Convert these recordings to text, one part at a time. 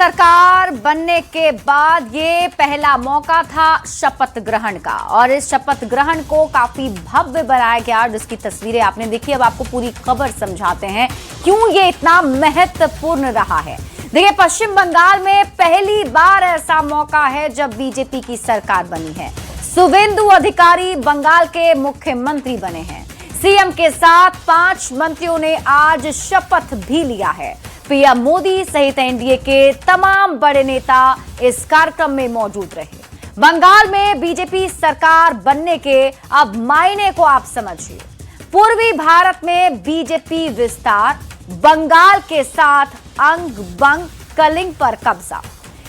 सरकार बनने के बाद ये पहला मौका था शपथ ग्रहण का और इस शपथ ग्रहण को काफी भव्य बनाया गया, जिसकी तस्वीरें आपने देखी। अब आपको पूरी खबर समझाते हैं क्यों ये इतना महत्वपूर्ण रहा है। देखिए, पश्चिम बंगाल में पहली बार ऐसा मौका है जब बीजेपी की सरकार बनी है। शुवेंदु अधिकारी बंगाल के मुख्यमंत्री बने हैं। सीएम के साथ 5 मंत्रियों ने आज शपथ भी लिया है। पीएम मोदी सहित एनडीए के तमाम बड़े नेता इस कार्यक्रम में मौजूद रहे। बंगाल में बीजेपी सरकार बनने के अब मायने को आप समझिए। पूर्वी भारत में बीजेपी विस्तार, बंगाल के साथ अंग बंग कलिंग पर कब्जा।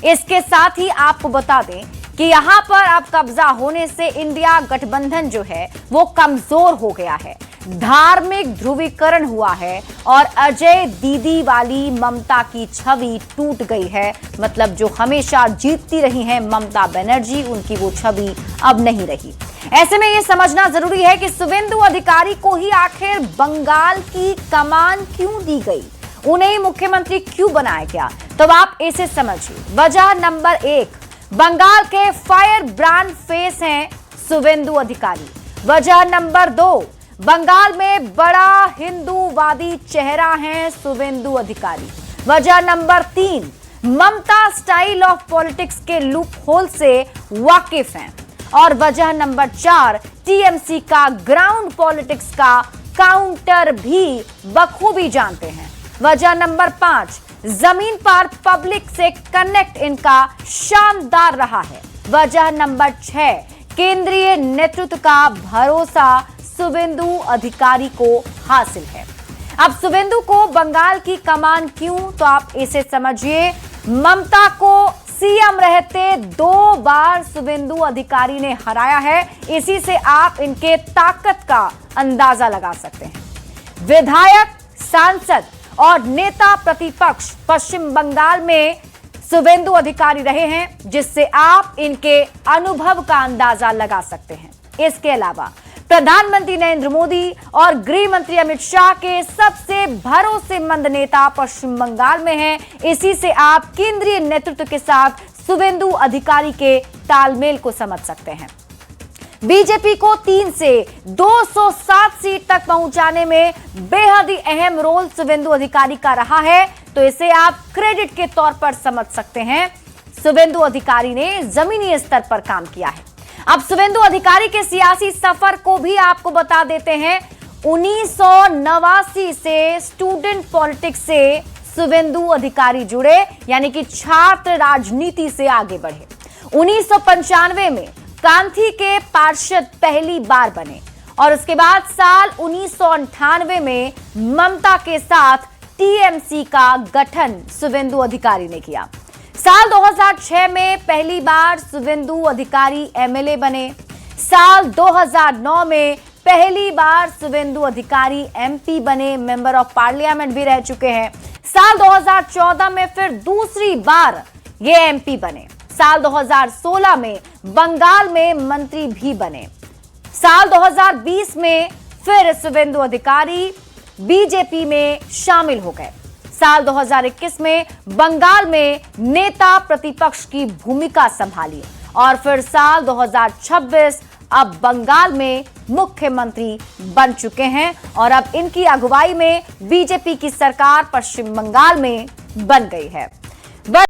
इसके साथ ही आपको बता दें कि यहां पर अब कब्जा होने से इंडिया गठबंधन जो है वो कमजोर हो गया है। धार्मिक ध्रुवीकरण हुआ है और अजय दीदी वाली ममता की छवि टूट गई है। मतलब जो हमेशा जीतती रही हैं ममता बनर्जी, उनकी वो छवि अब नहीं रही। ऐसे में ये समझना जरूरी है कि शुवेंदु अधिकारी को ही आखिर बंगाल की कमान क्यों दी गई, उन्हें ही मुख्यमंत्री क्यों बनाया गया। तो आप इसे समझिए। वजह नंबर 1, बंगाल के फायर ब्रांड फेस हैं शुवेंदु अधिकारी। वजह नंबर 2, बंगाल में बड़ा हिंदूवादी चेहरा है शुवेंदु अधिकारी। वजह number 3, Mamata style of politics के लूप होल से वाकिफ हैं। और वजह नंबर 4, टीएमसी का ग्राउंड पॉलिटिक्स का काउंटर भी बखूबी जानते हैं। वजह नंबर 5, जमीन पर पब्लिक से कनेक्ट इनका शानदार रहा है। वजह नंबर 6, केंद्रीय नेतृत्व का भरोसा शुवेंदु अधिकारी को हासिल है। अब शुवेंदु को बंगाल की कमान क्यों, तो आप इसे समझिए। ममता को सीएम रहते 2 बार शुवेंदु अधिकारी ने हराया है। इसी से आप इनके ताकत का अंदाजा लगा सकते हैं। विधायक, सांसद और नेता प्रतिपक्ष पश्चिम बंगाल में शुवेंदु अधिकारी रहे हैं, जिससे आप इनके अनुभव का अंदाजा लगा सकते हैं। इसके अलावा प्रधानमंत्री नरेंद्र मोदी और गृह मंत्री अमित शाह के सबसे भरोसेमंद नेता पश्चिम बंगाल में हैं। इसी से आप केंद्रीय नेतृत्व के साथ शुवेंदु अधिकारी के तालमेल को समझ सकते हैं। बीजेपी को 3 से 207 सीट तक पहुंचाने में बेहद ही अहम रोल शुवेंदु अधिकारी का रहा है, तो इसे आप क्रेडिट के तौर पर समझ सकते हैं। शुवेंदु अधिकारी ने जमीनी स्तर पर काम किया है। अब शुवेंदु अधिकारी के सियासी सफर को भी आपको बता देते हैं। 1989 से स्टूडेंट पॉलिटिक्स से शुवेंदु अधिकारी जुड़े, यानी कि छात्र राजनीति से आगे बढ़े। 1995 में कांथी के पार्षद पहली बार बने और उसके बाद साल 1998 में ममता के साथ टीएमसी का गठन शुवेंदु अधिकारी ने किया। साल 2006 में पहली बार शुवेंदु अधिकारी एमएलए बने। साल 2009 में पहली बार शुवेंदु अधिकारी एमपी बने, मेंबर ऑफ पार्लियामेंट भी रह चुके हैं। साल 2014 में फिर दूसरी बार ये एमपी बने। साल 2016 में बंगाल में मंत्री भी बने। साल 2020 में फिर शुवेंदु अधिकारी बीजेपी में शामिल हो गए। साल 2021 में बंगाल में नेता प्रतिपक्ष की भूमिका संभाली और फिर साल 2026 अब बंगाल में मुख्यमंत्री बन चुके हैं और अब इनकी अगुवाई में बीजेपी की सरकार पश्चिम बंगाल में बन गई है।